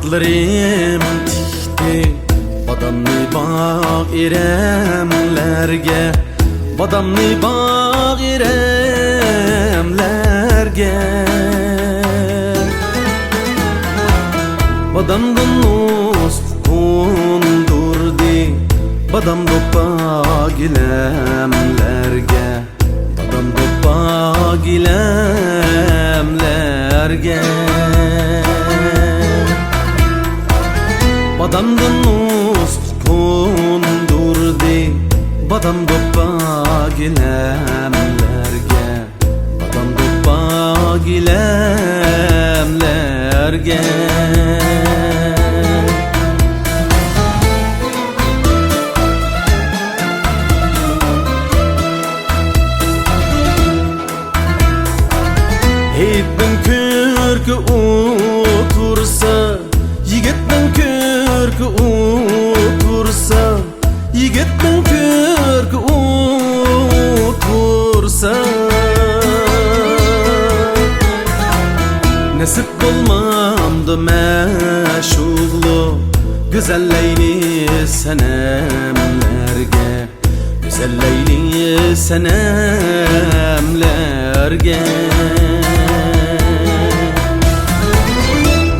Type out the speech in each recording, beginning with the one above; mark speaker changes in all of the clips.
Speaker 1: Atlarım tikti Badamni bağ iremlerge Badamni bağ iremlerge Badamdan ust kundurdi Badam doppa gilemlerge Badam doppa gilemlerge Badamdan ust kundurdi Badam doppa gilemlerge Badam doppa gilemlerge Yiğitnin kürkü otursa Yiğitnin kürkü otursa Yiğitnin kürkü otursa Nasip olmamdı meşhurlu Güzelleyni senemlerge Güzelleyni senemlerge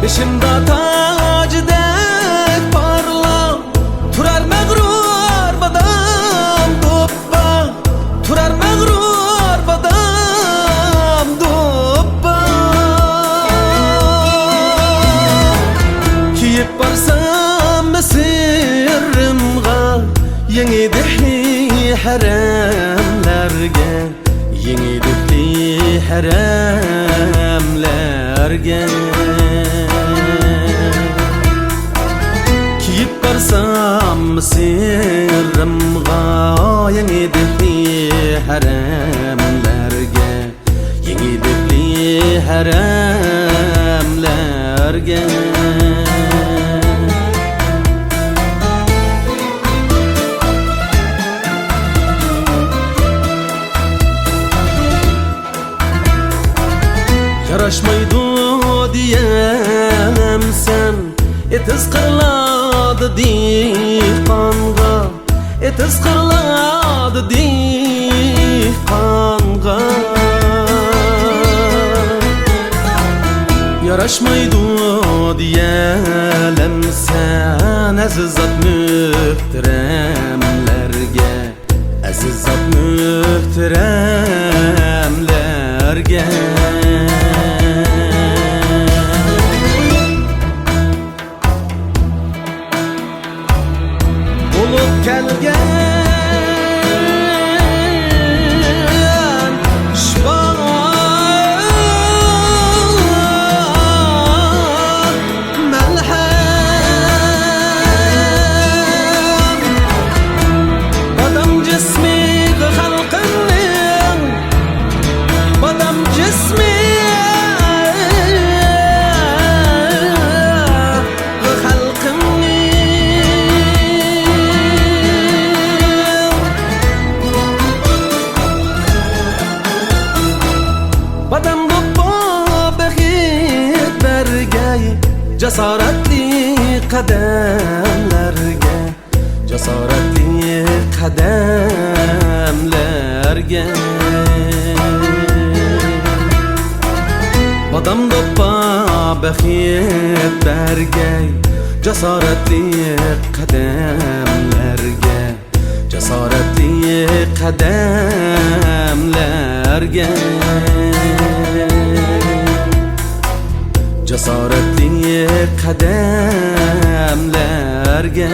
Speaker 1: Başımda tacdek parla Turar mağrur badam doppa Turar mağrur badam doppa Kiyip barsam sırrımga Yeni dihli haremlerge Yeni dihli haremlerge Kiyip barsam sırrımga Yeni dihli haremlerge Yeni dihli haremlerge Yaraşmaydı diyemem sen Etiz kırladı dihqanğa Etiz kırladı dihqanğa Yaraşmaydı diyelem sen Aziz zat mühteremlerge Aziz zat mühteremlerge Olup gelgen şvan melhem Badam cismi halkının Badam cismi Badam doppa behit bergey Cesaretli kademlerge Cesaretli kademlerge Badam doppa behit bergey Cesaretli kademlerge Cesaretli kademlerge Cesaretli kademlerge